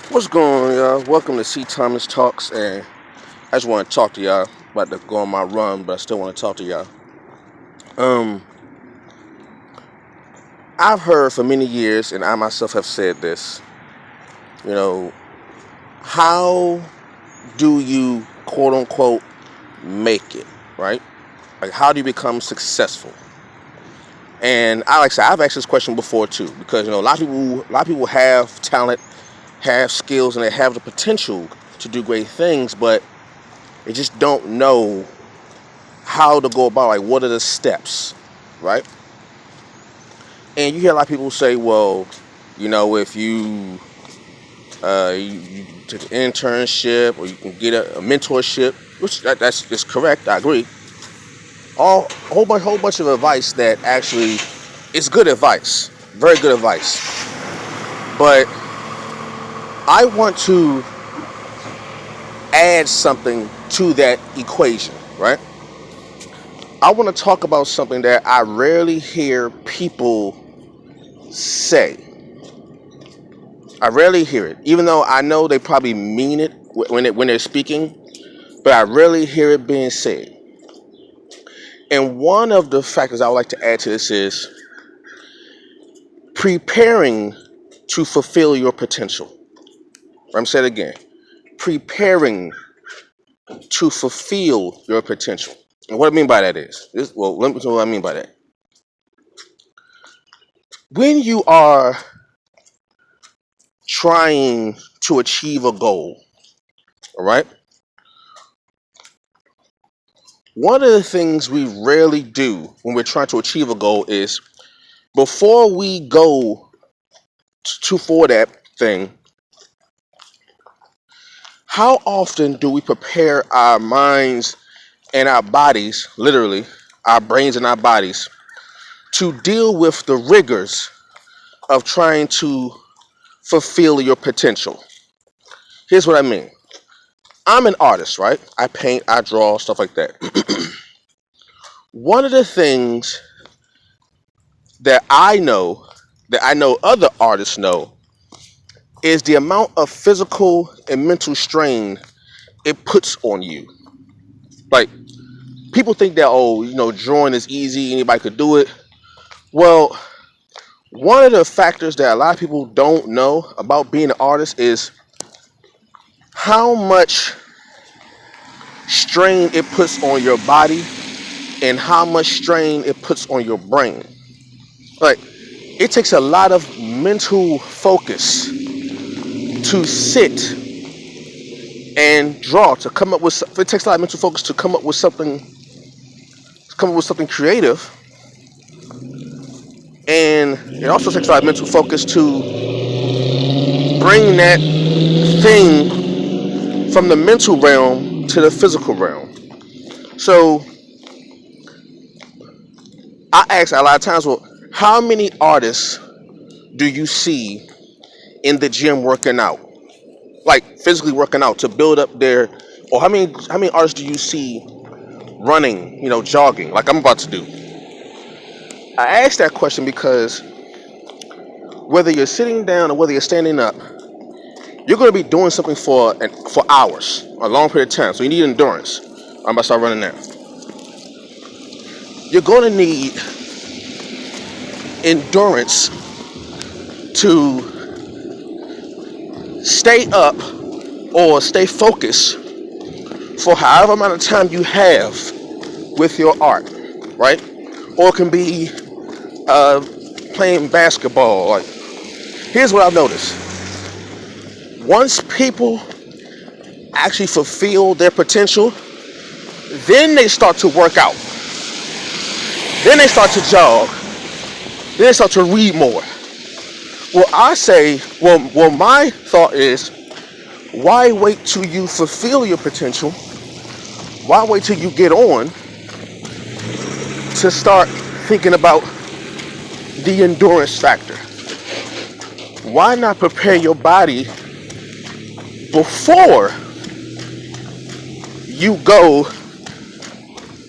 What's going on, y'all? Welcome to C. Thomas Talks, and I just want to talk to y'all. About to go on my run, but I still want to talk to y'all. Um, I've heard for many years, and I myself have said this. You know, how do you quote unquote make it, right? Like, how do you become successful? And like I said, I've asked this question before too, because a lot of people have talent, have skills, and they have the potential to do great things, but they just don't know how to go about, like, what are the steps, right? And you hear a lot of people say, well, if you took an internship, or you can get a mentorship, which that's just correct. I agree. A whole bunch of advice that actually is good advice, very good advice. But I want to add something to that equation, right? I want to talk about something that I rarely hear people say. I rarely hear it, even though I know they probably mean it when they're speaking, but I rarely hear it being said. And one of the factors I would like to add to this is preparing to fulfill your potential. I'm saying it again, preparing to fulfill your potential. And what I mean by that let me tell you what I mean by that. When you are trying to achieve a goal, all right, one of the things we rarely do when we're trying to achieve a goal is, before we go for that thing, how often do we prepare our minds and our bodies, literally, our brains and our bodies, to deal with the rigors of trying to fulfill your potential? Here's what I mean. I'm an artist, right? I paint, I draw, stuff like that. One of the things that I know other artists know, is the amount of physical and mental strain it puts on you. Like, people think that, drawing is easy, anybody could do it. Well, one of the factors that a lot of people don't know about being an artist is how much strain it puts on your body and how much strain it puts on your brain. Like, it takes a lot of mental focus to sit and draw, to come up with. It takes a lot of mental focus to come up with something creative, and it also takes a lot of mental focus to bring that thing from the mental realm to the physical realm. So I ask a lot of times, well, how many artists do you see in the gym working out, like physically working out to build up their, or how many artists do you see running, jogging, like I'm about to do? I ask that question because whether you're sitting down or whether you're standing up, you're going to be doing something for hours, a long period of time. So you need endurance. I'm about to start running now. You're going to need endurance to stay up or stay focused for however amount of time you have with your art, right? Or it can be uh, playing basketball. Like, here's what I've noticed: once people actually fulfill their potential, then they start to work out, then they start to jog, then they start to read more. Well, my thought is, why wait till you fulfill your potential? Why wait till you get on to start thinking about the endurance factor? Why not prepare your body before you go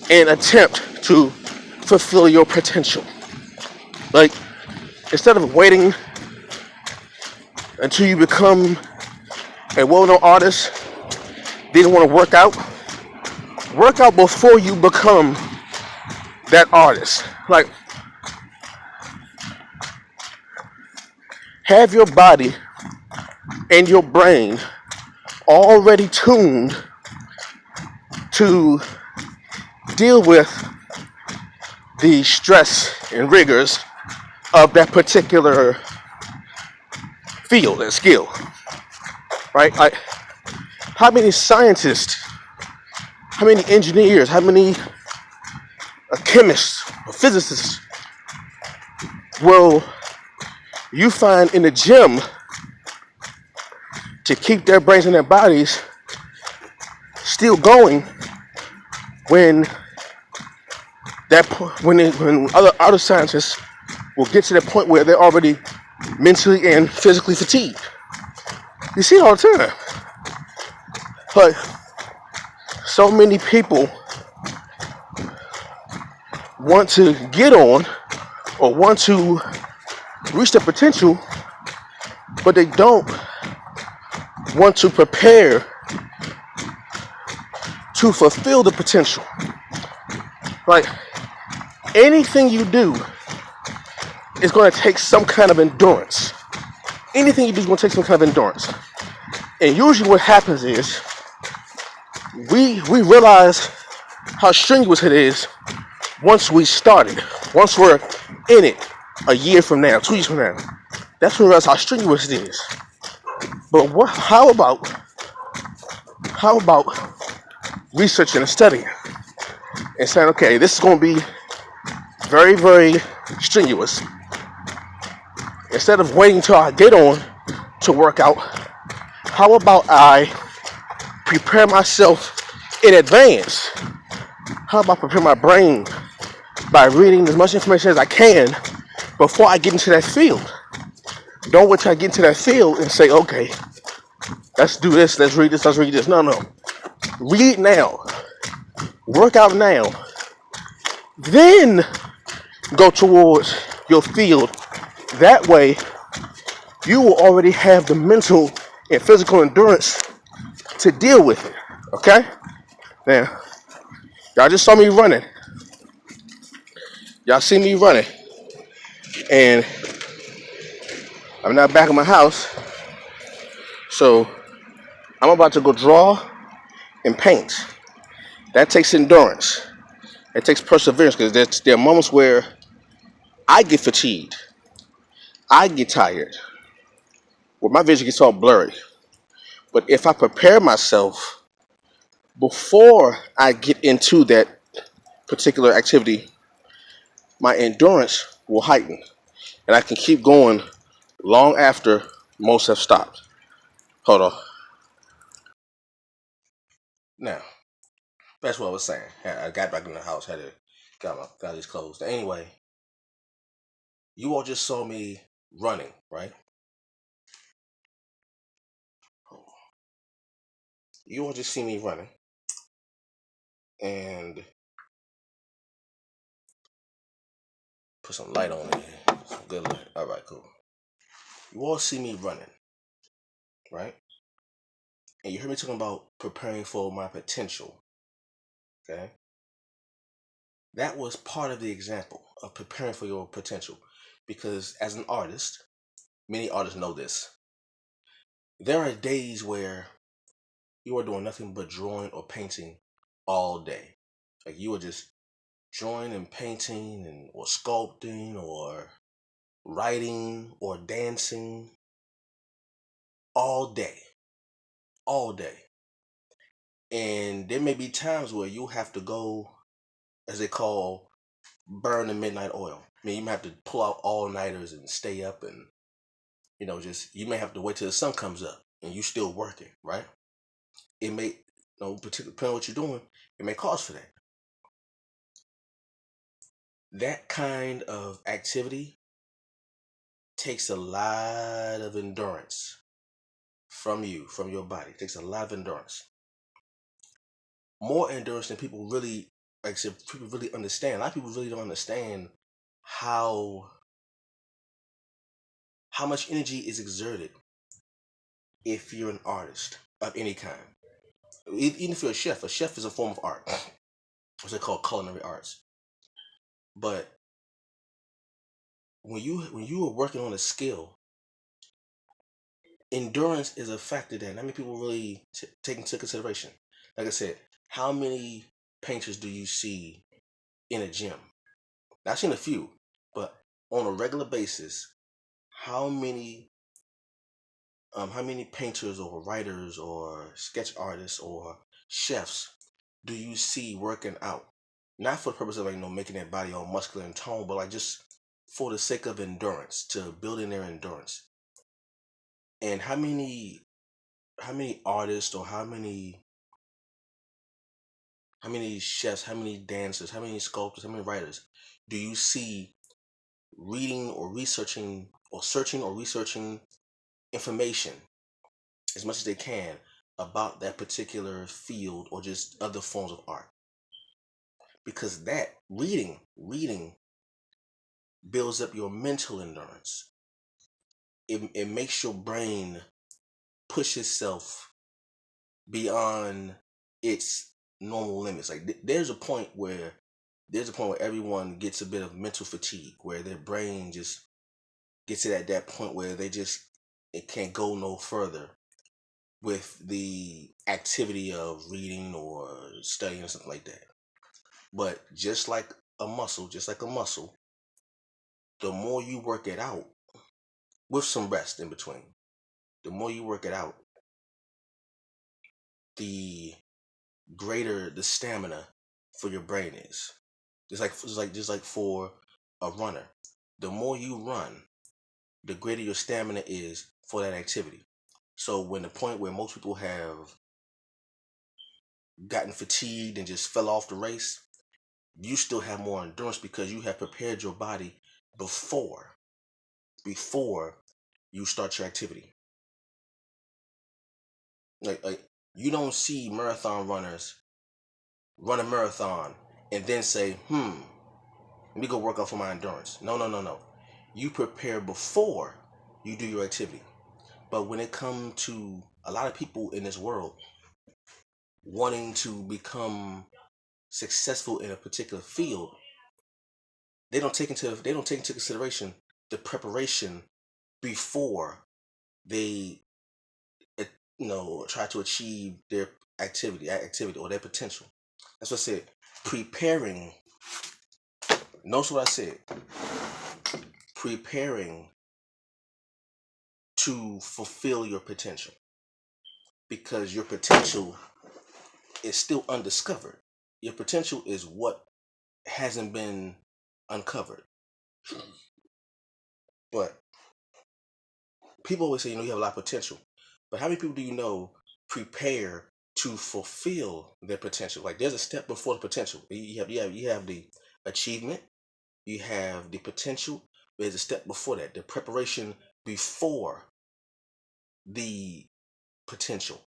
and attempt to fulfill your potential? Like, instead of waiting until you become a well-known artist didn't want to work out before you become that artist. Like, have your body and your brain already tuned to deal with the stress and rigors of that particular field and skill, right? Like, how many scientists, how many engineers, how many chemists, or physicists will you find in the gym to keep their brains and their bodies still going when when other scientists will get to the point where they're already mentally and physically fatigued. You see it all the time. But so many people want to get on or want to reach their potential, but they don't want to prepare to fulfill the potential. Like, anything you do is going to take some kind of endurance. Anything you do is going to take some kind of endurance. And usually what happens is we realize how strenuous it is once we started. Once we're in it a year from now, 2 years from now. That's when we realize how strenuous it is. But how about researching and studying and saying, okay, this is going to be very, very strenuous. Instead of waiting till I get on to work out, how about I prepare myself in advance? How about prepare my brain by reading as much information as I can before I get into that field? Don't wait till I get into that field and say, okay, let's do this, let's read this, let's read this. No. Read now. Work out now. Then go towards your field. That way, you will already have the mental and physical endurance to deal with it. Okay? Now, y'all just saw me running. Y'all see me running. And I'm not back in my house. So, I'm about to go draw and paint. That takes endurance. It takes perseverance, because there are moments where I get fatigued. I get tired. Where my vision gets all blurry. But if I prepare myself before I get into that particular activity, my endurance will heighten. And I can keep going long after most have stopped. Hold on. Now, that's what I was saying. I got back in the house, had to got these clothes. Anyway, you all just saw me running, right? You all just see me running. And put some light on it. Some good light. Alright, cool. You all see me running, right? And you heard me talking about preparing for my potential. Okay? That was part of the example of preparing for your potential. Because as an artist, many artists know this. There are days where you are doing nothing but drawing or painting all day. Like, you are just drawing and painting or sculpting or writing or dancing all day. All day. And there may be times where you have to go, as they call, burn the midnight oil. I mean, you may have to pull out all-nighters and stay up, and you may have to wait till the sun comes up and you still working, right? It may, particularly depending on what you're doing, it may cause for that. That kind of activity takes a lot of endurance from your body. It takes a lot of endurance. More endurance than people really, like I said, people really understand. A lot of people really don't understand how much energy is exerted if you're an artist of any kind. Even if you're a chef is a form of art. What's they call culinary arts. But when you are working on a skill, endurance is a factor that not many people really take into consideration. Like I said, how many painters do you see in a gym? I've seen a few, but on a regular basis, how many painters or writers or sketch artists or chefs do you see working out? Not for the purpose of making their body all muscular and toned, but like just for the sake of endurance, to building their endurance. And how many artists or how many chefs, how many dancers, how many sculptors, how many writers do you see reading or researching or searching or researching information as much as they can about that particular field or just other forms of art? Because that reading builds up your mental endurance. It makes your brain push itself beyond its normal limits. Like there's a point where everyone gets a bit of mental fatigue, where their brain just gets it at that point where it can't go no further with the activity of reading or studying or something like that. But just like a muscle, the more you work it out with some rest in between, the more you work it out, the greater the stamina for your brain is. Just like for a runner, the more you run, the greater your stamina is for that activity. So when the point where most people have gotten fatigued and just fell off the race, you still have more endurance because you have prepared your body before before you start your activity. Like you don't see marathon runners run a marathon and then say, let me go work out for my endurance. No, no, no, no. You prepare before you do your activity. But when it comes to a lot of people in this world wanting to become successful in a particular field, they don't take into consideration the preparation before they uh, try to achieve their activity or their potential. That's what I said. Preparing. Notice what I said. Preparing to fulfill your potential, because your potential is still undiscovered. Your potential is what hasn't been uncovered. But people always say, you have a lot of potential. But how many people do you know prepare to fulfill their potential? Like there's a step before the potential. You have the achievement, you have the potential. There's a step before that, the preparation before the potential.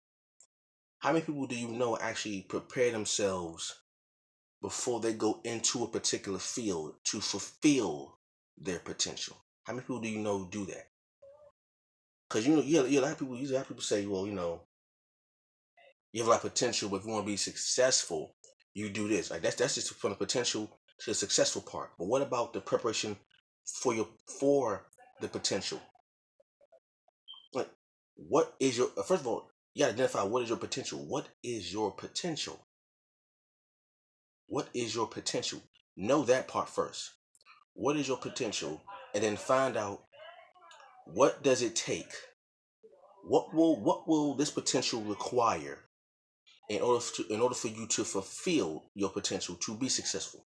How many people do you know actually prepare themselves before they go into a particular field to fulfill their potential? How many people do you know do that? Because a lot of people say, well, you have a lot of potential, but if you want to be successful, you do this. Like that's just from the potential to the successful part. But what about the preparation for the potential? Like, what is your first of all, you gotta identify what is your potential. What is your potential? What is your potential? Know that part first. What is your potential? And then find out, what does it take? What will this potential require in order for you to fulfill your potential to be successful?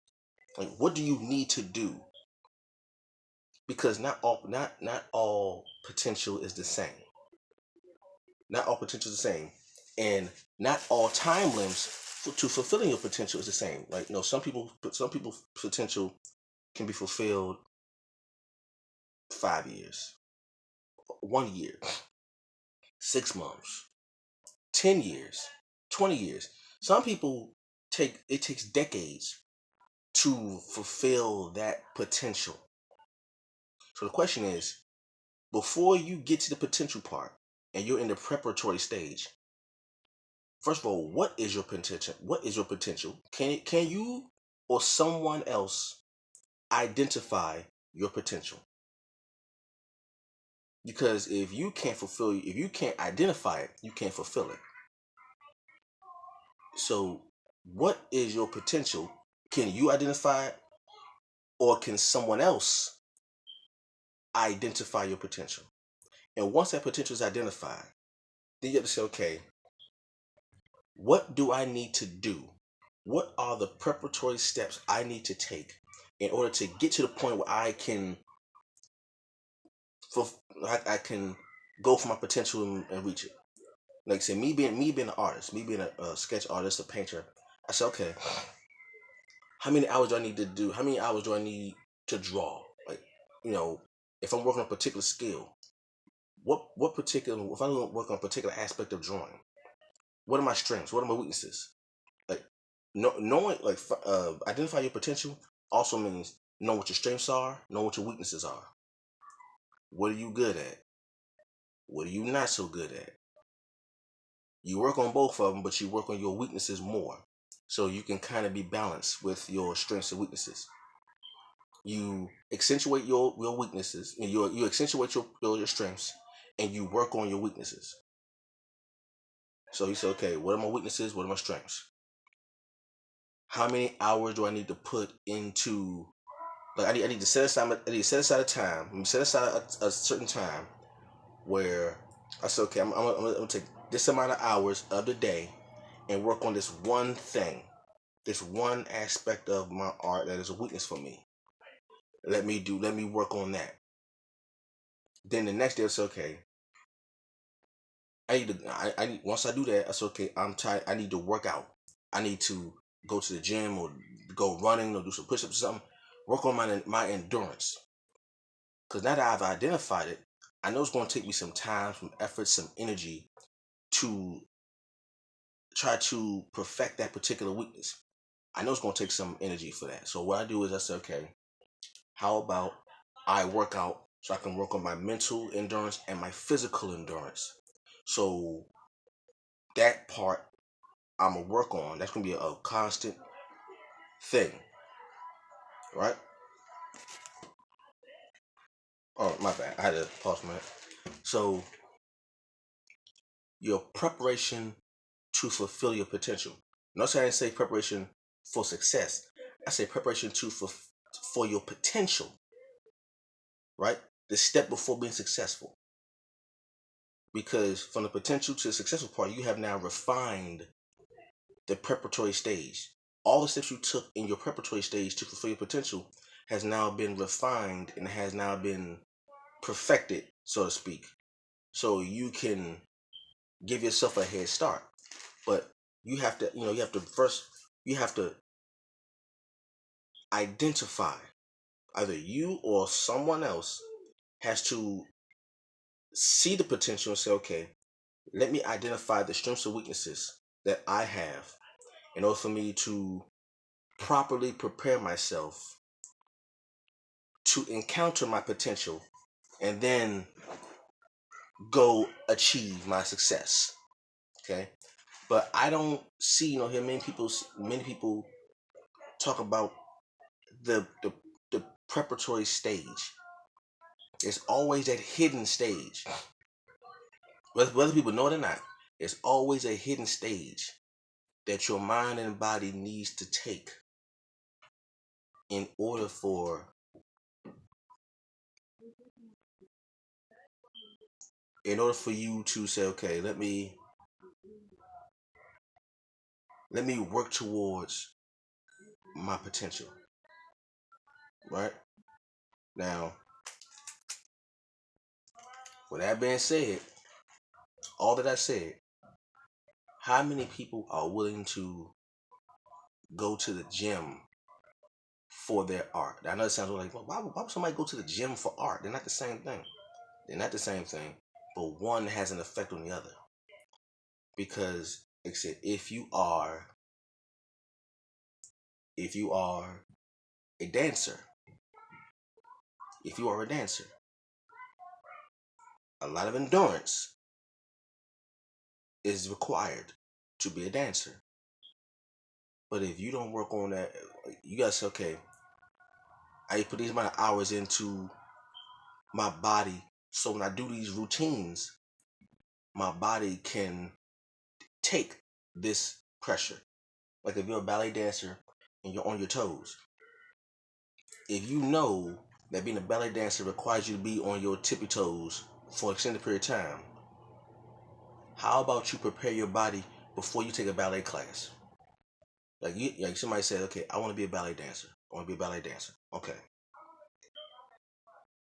Like, what do you need to do? Because not all potential is the same. Not all potential is the same, and not all time limits to fulfilling your potential is the same. Like, some people potential can be fulfilled 5 years, 1 year, 6 months, 10 years, 20 years. Some people it takes decades to fulfill that potential. So the question is, before you get to the potential part and you're in the preparatory stage. First of all, what is your potential? What is your potential? Can you or someone else identify your potential? Because if you can't identify it, you can't fulfill it. So, what is your potential? Can you identify it, or can someone else identify your potential? And once that potential is identified, then you have to say, okay, what do I need to do? What are the preparatory steps I need to take in order to get to the point where I can go for my potential and reach it? Like say me being an artist, me being a sketch artist, a painter, I said, okay, how many hours do I need to do? How many hours do I need to draw? Like, if I'm working on a particular skill, what particular, if I'm working on a particular aspect of drawing, what are my strengths? What are my weaknesses? Like, knowing, like, identify your potential also means know what your strengths are, know what your weaknesses are. What are you good at? What are you not so good at? You work on both of them, but you work on your weaknesses more, so you can kind of be balanced with your strengths and weaknesses. You accentuate your weaknesses, and you accentuate your strengths, and you work on your weaknesses. So you say, okay, what are my weaknesses? What are my strengths? How many hours do I need to put into? Like, I need to set aside a time. I'm set aside a certain time where I say, okay, I'm gonna take this amount of hours of the day and work on this one thing, this one aspect of my art that is a weakness for me. Let me work on that. Then the next day, I say, okay, once I do that, I say, okay, I'm tired. I need to work out. I need to go to the gym or go running or do some push-ups or something. Work on my endurance. Because now that I've identified it, I know it's going to take me some time, some effort, some energy to try to perfect that particular weakness. I know it's going to take some energy for that. So what I do is I say, okay, how about I work out so I can work on my mental endurance and my physical endurance. So that part I'm going to work on. That's going to be a constant thing, right? Oh, my bad. I had to pause a minute. So your preparation to fulfill your potential. Notice I didn't say preparation for success. I say preparation for your potential, right? The step before being successful. Because from the potential to the successful part, you have now refined the preparatory stage. All the steps you took in your preparatory stage to fulfill your potential has now been refined and has now been perfected, so to speak. So you can give yourself a head start. But you have to identify, either you or someone else has to see the potential and say, okay, let me identify the strengths and weaknesses that I have in order for me to properly prepare myself to encounter my potential and then go achieve my success. Okay. But I don't see, hear many people talk about the preparatory stage. It's always that hidden stage. Whether people know it or not, it's always a hidden stage that your mind and body needs to take in order for you to say, okay, let me work towards my potential. Right? Now, with that being said, all that I said, how many people are willing to go to the gym for their art? I know it sounds like, well, why would somebody go to the gym for art? They're not the same thing. But one has an effect on the other. Because, like I said, if you are a dancer, a lot of endurance is required to be a dancer. But if you don't work on that, you gotta say, okay, I put these amount of hours into my body, so when I do these routines, my body can take this pressure. Like if you're a ballet dancer and you're on your toes, if you know that being a ballet dancer requires you to be on your tippy toes for an extended period of time, how about you prepare your body before you take a ballet class? Like somebody said, okay, I want to be a ballet dancer. I want to be a ballet dancer. Okay.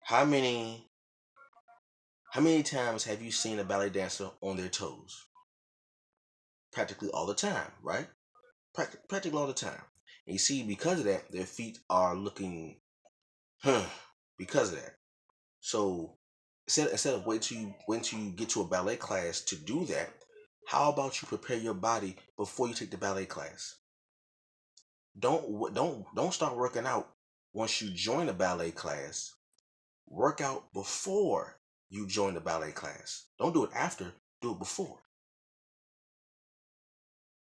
How many times have you seen a ballet dancer on their toes? Practically all the time, right? Practically all the time. And you see, because of that, their feet are looking, because of that. So instead of waiting till you get to a ballet class to do that, how about you prepare your body before you take the ballet class? Don't start working out once you join a ballet class. Work out before you join the ballet class. Don't do it after, do it before.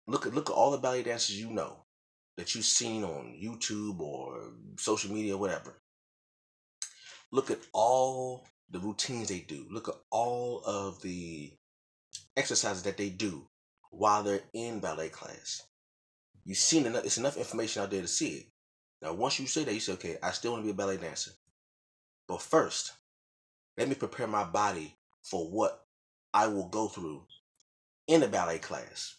Look at all the ballet dancers you know that you've seen on YouTube or social media, whatever. Look at all the routines they do. Look at all of the exercises that they do while they're in ballet class. You've seen enough. It's enough information out there to see it. Now, once you say that, you say, okay, I still want to be a ballet dancer. But first, let me prepare my body for what I will go through in a ballet class.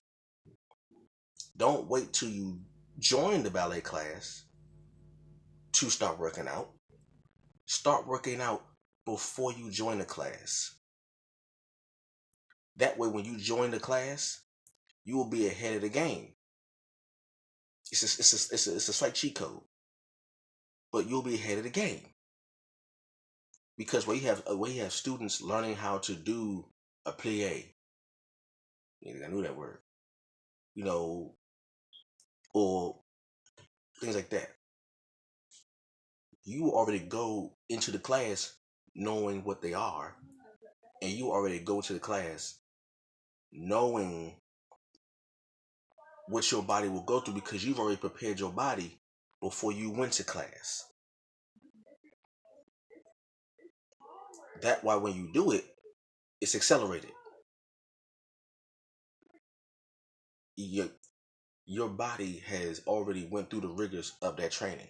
Don't wait till you join the ballet class to start working out. Start working out before you join the class. That way, when you join the class, you will be ahead of the game. It's a slight cheat code, but you'll be ahead of the game. Because where you have students learning how to do a plie, I knew that word, or things like that. You already go into the class knowing what they are, and you already go to the class knowing what your body will go through because you've already prepared your body before you went to class. That why when you do it, it's accelerated. Your body has already went through the rigors of that training.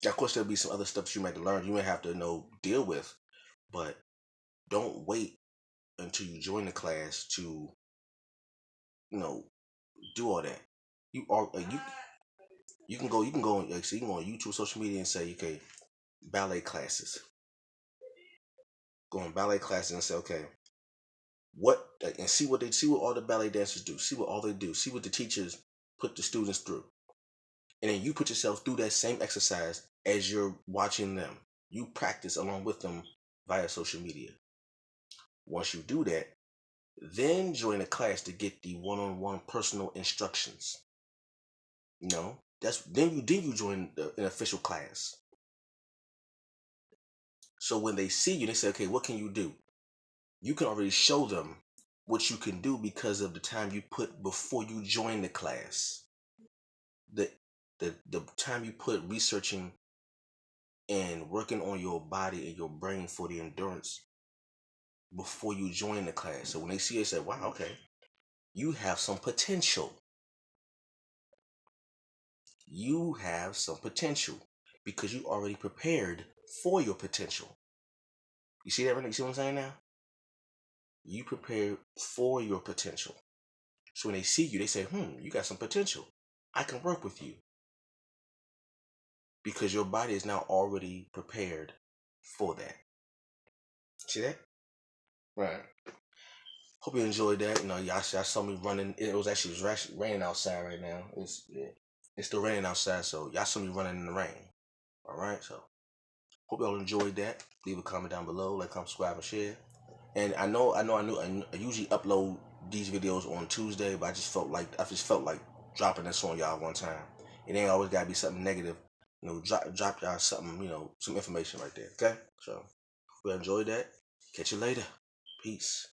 Of course, there'll be some other stuff you might learn, you may have to deal with, but don't wait until you join the class to do all that. You can go on YouTube, social media, and say, okay, ballet classes. Go on ballet classes and say, okay, and see what all the ballet dancers do. See what all they do. See what the teachers put the students through. And then you put yourself through that same exercise as you're watching them. You practice along with them via social media. Once you do that, then join a class to get the one-on-one personal instructions. Then you join an official class. So when they see you, they say, okay, what can you do? You can already show them what you can do because of the time you put before you join the class. The time you put researching and working on your body and your brain for the endurance before you join the class. So when they see it, they say, wow, okay, you have some potential. You have some potential because you already prepared for your potential. You see that, Renee? You see what I'm saying now? You prepare for your potential. So when they see you, they say, you got some potential. I can work with you. Because your body is now already prepared for that. See that? Right. Hope you enjoyed that. Y'all saw me running. It was actually raining outside right now. It's still raining outside, so y'all saw me running in the rain. All right, so hope y'all enjoyed that. Leave a comment down below, like, comment, subscribe, and share. And I usually upload these videos on Tuesday, but I just felt like dropping this on y'all one time. It ain't always gotta be something negative. Drop y'all something, some information right there. Okay, so we enjoyed that. Catch you later. Peace.